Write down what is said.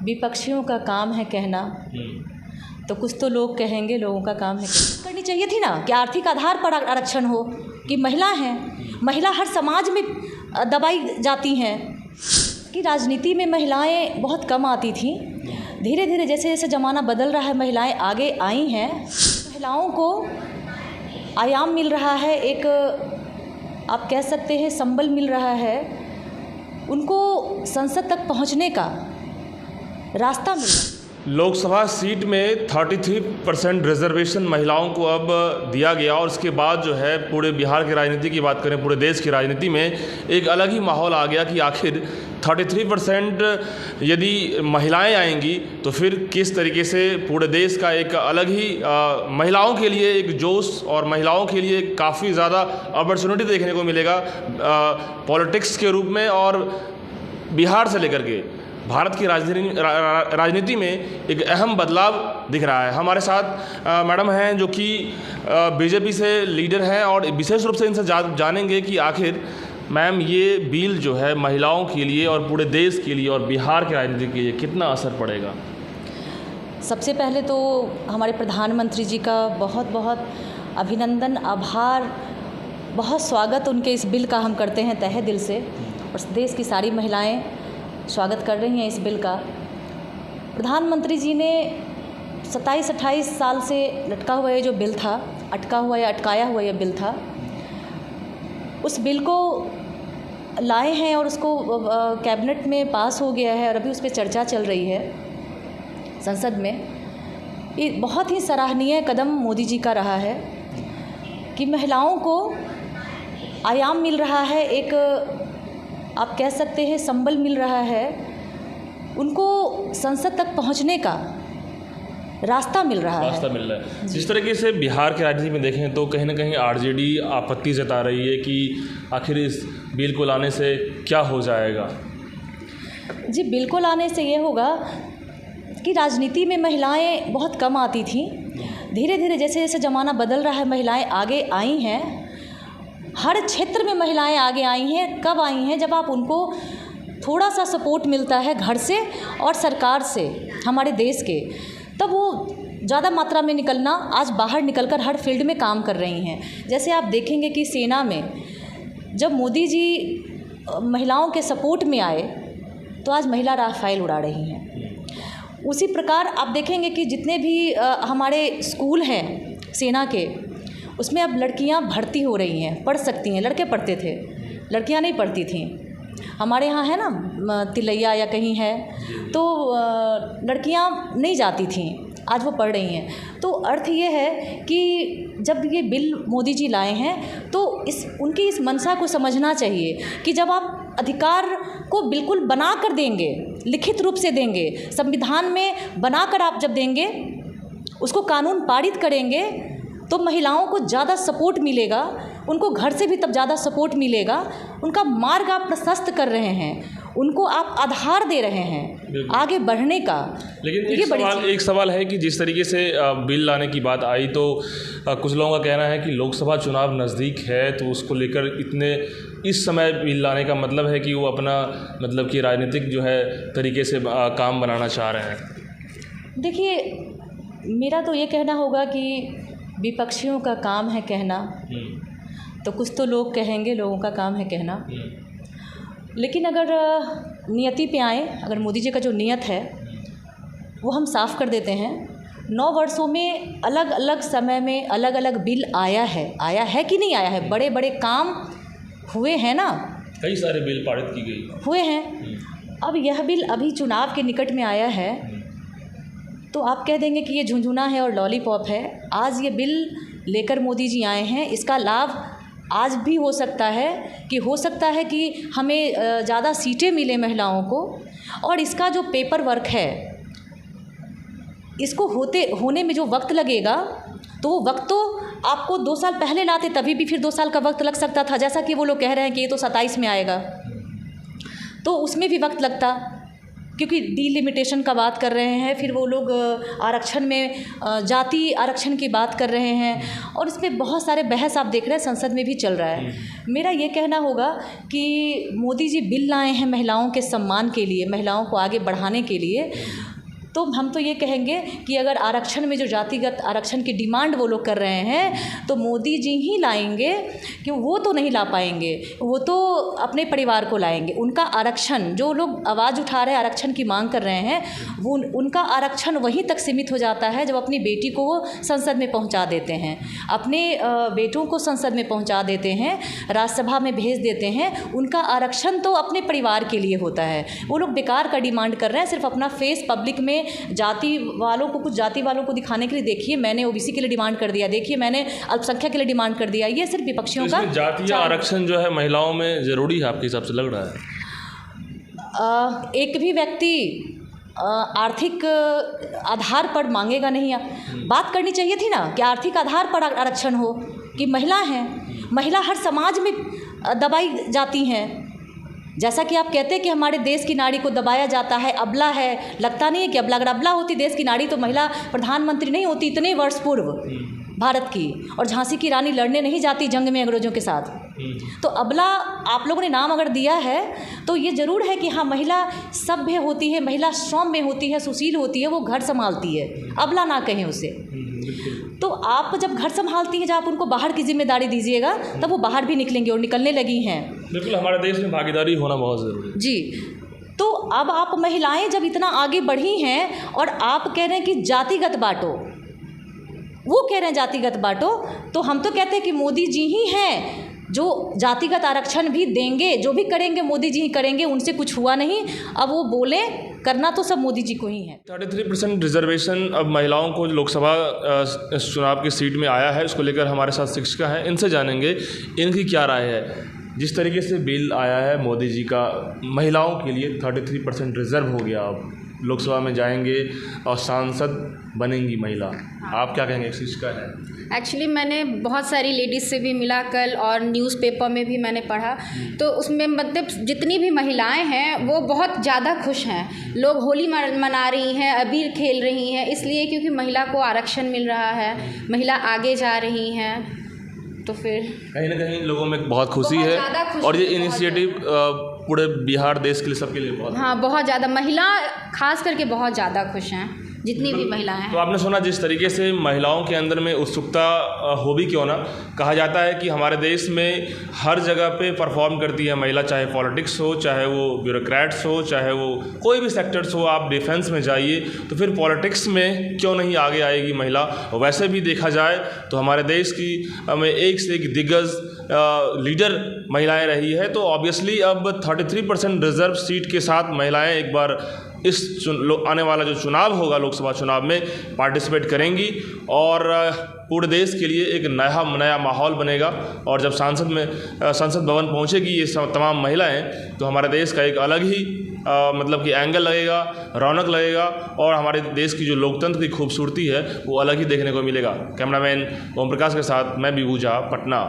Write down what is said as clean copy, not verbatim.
विपक्षियों का काम है कहना, तो कुछ तो लोग कहेंगे, लोगों का काम है कहना। करनी चाहिए थी ना कि आर्थिक आधार पर आरक्षण हो, कि महिला हैं, महिला हर समाज में दबाई जाती हैं, कि राजनीति में महिलाएं बहुत कम आती थीं। धीरे धीरे जैसे जैसे ज़माना बदल रहा है, महिलाएं आगे आई हैं, महिलाओं को आयाम मिल रहा है, एक आप कह सकते हैं संबल मिल रहा है, उनको संसद तक पहुंचने का रास्ता मिल रहा है। लोकसभा सीट में 33% रिजर्वेशन महिलाओं को अब दिया गया और इसके बाद जो है पूरे बिहार की राजनीति की बात करें, पूरे देश की राजनीति में एक अलग ही माहौल आ गया कि आखिर 33% यदि महिलाएं आएंगी तो फिर किस तरीके से पूरे देश का एक अलग ही महिलाओं के लिए एक जोश और महिलाओं के लिए काफ़ी ज़्यादा अपॉर्चुनिटी देखने को मिलेगा पॉलिटिक्स के रूप में। और बिहार से लेकर के भारत की राजनीति में एक अहम बदलाव दिख रहा है। हमारे साथ मैडम हैं जो कि बीजेपी से लीडर हैं और विशेष रूप से इनसे जानेंगे कि आखिर मैम ये बिल जो है महिलाओं के लिए और पूरे देश के लिए और बिहार की राजनीति के लिए कितना असर पड़ेगा। सबसे पहले तो हमारे प्रधानमंत्री जी का बहुत बहुत अभिनंदन, आभार, बहुत स्वागत उनके इस बिल का हम करते हैं तहे दिल से, और देश की सारी महिलाएं स्वागत कर रही हैं इस बिल का। प्रधानमंत्री जी ने 27-28 साल से लटका हुआ ये जो बिल था, अटका हुआ या अटकाया हुआ ये बिल था, उस बिल को लाए हैं और उसको कैबिनेट में पास हो गया है और अभी उस पर चर्चा चल रही है संसद में। ये बहुत ही सराहनीय कदम मोदी जी का रहा है कि महिलाओं को आयाम मिल रहा है, एक आप कह सकते हैं संबल मिल रहा है, उनको संसद तक पहुंचने का रास्ता मिल रहा है। जिस तरीके से बिहार की राजनीति में देखें तो कहीं ना कहीं आरजेडी आपत्ति जता रही है कि आखिर इस बिल को लाने से क्या हो जाएगा। जी, बिल को लाने से ये होगा कि राजनीति में महिलाएं बहुत कम आती थीं। धीरे धीरे जैसे जैसे ज़माना बदल रहा है, महिलाएं आगे आई हैं, हर क्षेत्र में महिलाएं आगे आई हैं। कब आई हैं? जब आप उनको थोड़ा सा सपोर्ट मिलता है घर से और सरकार से, हमारे देश के, तब वो ज़्यादा मात्रा में निकलना, आज बाहर निकलकर हर फील्ड में काम कर रही हैं। जैसे आप देखेंगे कि सेना में जब मोदी जी महिलाओं के सपोर्ट में आए तो आज महिला राफेल उड़ा रही हैं। उसी प्रकार आप देखेंगे कि जितने भी हमारे स्कूल हैं सेना के, उसमें अब लड़कियां भर्ती हो रही हैं, पढ़ सकती हैं। लड़के पढ़ते थे, लड़कियां नहीं पढ़ती थीं। हमारे यहाँ है ना तिलैया या कहीं है तो लड़कियां नहीं जाती थीं, आज वो पढ़ रही हैं। तो अर्थ ये है कि जब ये बिल मोदी जी लाए हैं तो उनकी इस मंशा को समझना चाहिए कि जब आप अधिकार को बिल्कुल बना कर देंगे, लिखित रूप से देंगे, संविधान में बनाकर आप जब देंगे, उसको कानून पारित करेंगे, तो महिलाओं को ज़्यादा सपोर्ट मिलेगा, उनको घर से भी तब ज़्यादा सपोर्ट मिलेगा। उनका मार्ग आप प्रशस्त कर रहे हैं, उनको आप आधार दे रहे हैं आगे बढ़ने का। लेकिन एक सवाल है कि जिस तरीके से बिल लाने की बात आई तो कुछ लोगों का कहना है कि लोकसभा चुनाव नज़दीक है, तो उसको लेकर इतने इस समय बिल लाने का मतलब है कि वो अपना मतलब कि राजनीतिक जो है तरीके से काम बनाना चाह रहे हैं। देखिए, मेरा तो ये कहना होगा कि विपक्षियों का काम है कहना, तो कुछ तो लोग कहेंगे, लोगों का काम है कहना। लेकिन अगर नियति पे आए, अगर मोदी जी का जो नियत है वो हम साफ़ कर देते हैं। 9 वर्षों में अलग अलग समय में अलग अलग बिल आया है कि नहीं आया है? बड़े बड़े काम हुए हैं ना, कई सारे बिल पारित की गई हुए हैं। अब यह बिल अभी चुनाव के निकट में आया है तो आप कह देंगे कि ये झुंझुना है और लॉलीपॉप है। आज ये बिल लेकर मोदी जी आए हैं, इसका लाभ आज भी हो सकता है कि हमें ज़्यादा सीटें मिले महिलाओं को, और इसका जो पेपर वर्क है, इसको होने में जो वक्त लगेगा, तो वो वक्त तो आपको 2 साल पहले लाते तभी भी फिर 2 साल का वक्त लग सकता था। जैसा कि वो लोग कह रहे हैं कि ये तो 27 में आएगा, तो उसमें भी वक्त लगता। क्योंकि डिलिमिटेशन का बात कर रहे हैं, फिर वो लोग आरक्षण में जाति आरक्षण की बात कर रहे हैं, और इसमें बहुत सारे बहस आप देख रहे हैं संसद में भी चल रहा है। मेरा ये कहना होगा कि मोदी जी बिल लाए हैं महिलाओं के सम्मान के लिए, महिलाओं को आगे बढ़ाने के लिए, तो हम तो ये कहेंगे कि अगर आरक्षण में जो जातिगत आरक्षण की डिमांड वो लोग कर रहे हैं तो मोदी जी ही लाएंगे, कि वो तो नहीं ला पाएंगे, वो तो अपने परिवार को लाएंगे। उनका आरक्षण, जो लोग आवाज़ उठा रहे हैं, आरक्षण की मांग कर रहे हैं, वो उनका आरक्षण वहीं तक सीमित हो जाता है जब अपनी बेटी को वो संसद में पहुंचा देते हैं, अपने बेटों को संसद में पहुंचा देते हैं, राज्यसभा में भेज देते हैं। उनका आरक्षण तो अपने परिवार के लिए होता है। वो लोग बेकार का डिमांड कर रहे हैं, सिर्फ अपना फेस पब्लिक में जाति वालों को, कुछ जाति वालों को दिखाने के लिए, देखिए मैंने ओबीसी के लिए डिमांड कर दिया, देखिए मैंने अल्पसंख्यक के लिए डिमांड कर दिया। ये सिर्फ विपक्षियों का जातीय आरक्षण जो है महिलाओं में ज़रूरी है आपके हिसाब से लग रहा है? एक भी व्यक्ति आर्थिक आधार पर मांगेगा नहीं। बात करनी चाहिए थी ना कि आर्थिक आधार पर आरक्षण हो, कि महिला हैं, महिला हर समाज में दबाई जाती हैं। जैसा कि आप कहते हैं कि हमारे देश की नारी को दबाया जाता है, अबला है, लगता नहीं है कि अबला, अगर अबला होती देश की नारी तो महिला प्रधानमंत्री नहीं होती इतने वर्ष पूर्व भारत की, और झांसी की रानी लड़ने नहीं जाती जंग में अंग्रेजों के साथ। तो अबला आप लोगों ने नाम अगर दिया है तो ये ज़रूर है कि हाँ, महिला सभ्य होती है, महिला सौम्य होती है, सुशील होती है, वो घर संभालती है, अबला ना कहें उसे। तो आप जब घर संभालती हैं, जब आप उनको बाहर की जिम्मेदारी दीजिएगा तब वो बाहर भी निकलेंगे, और निकलने लगी हैं। बिल्कुल, हमारे देश में भागीदारी होना बहुत ज़रूरी है जी। तो अब आप महिलाएं जब इतना आगे बढ़ी हैं और आप कह रहे हैं कि जातिगत बांटो, वो कह रहे हैं जातिगत बांटो, तो हम तो कहते हैं कि मोदी जी ही हैं जो जातिगत आरक्षण भी देंगे, जो भी करेंगे मोदी जी ही करेंगे, उनसे कुछ हुआ नहीं। अब वो बोले, करना तो सब मोदी जी को ही है। 33% रिजर्वेशन अब महिलाओं को लोकसभा चुनाव की सीट में आया है, उसको लेकर हमारे साथ शिक्षिका हैं, इनसे जानेंगे इनकी क्या राय है। जिस तरीके से बिल आया है मोदी जी का, महिलाओं के लिए 33% रिजर्व हो गया, अब लोकसभा में जाएंगे और सांसद बनेंगी महिला, आप क्या कहेंगे? शिक्षिका है। एक्चुअली मैंने बहुत सारी लेडीज़ से भी मिला कल, और न्यूज़पेपर में भी मैंने पढ़ा, तो उसमें मतलब जितनी भी महिलाएं हैं वो बहुत ज़्यादा खुश हैं। लोग होली मना रही हैं, अबीर खेल रही हैं, इसलिए क्योंकि महिला को आरक्षण मिल रहा है, महिला आगे जा रही हैं। तो फिर कहीं ना कहीं लोगों में बहुत खुशी है, और ये इनिशिएटिव पूरे बिहार देश के लिए, सबके लिए बहुत, हाँ, बहुत ज़्यादा महिला खास करके बहुत ज़्यादा खुश हैं, जितनी भी महिलाएं हैं। तो आपने सुना जिस तरीके से महिलाओं के अंदर में उत्सुकता हो भी क्यों ना, कहा जाता है कि हमारे देश में हर जगह पे परफॉर्म करती है महिला, चाहे पॉलिटिक्स हो, चाहे वो ब्यूरोक्रेट्स हो, चाहे वो कोई भी सेक्टर्स हो। आप डिफेंस में जाइए तो फिर पॉलिटिक्स में क्यों नहीं आगे आएगी महिला। वैसे भी देखा जाए तो हमारे देश की में एक से एक दिग्गज लीडर महिलाएं रही है, तो ऑब्वियसली अब 33% रिजर्व सीट के साथ महिलाएं एक बार इस आने वाला जो चुनाव होगा, लोकसभा चुनाव में पार्टिसिपेट करेंगी, और पूरे देश के लिए एक नया माहौल बनेगा। और जब संसद भवन पहुंचेगी ये तमाम महिलाएं, तो हमारे देश का एक अलग ही मतलब कि एंगल लगेगा, रौनक लगेगा, और हमारे देश की जो लोकतंत्र की खूबसूरती है वो अलग ही देखने को मिलेगा। कैमरामैन ओम प्रकाश के साथ मैं विभू झा, पटना।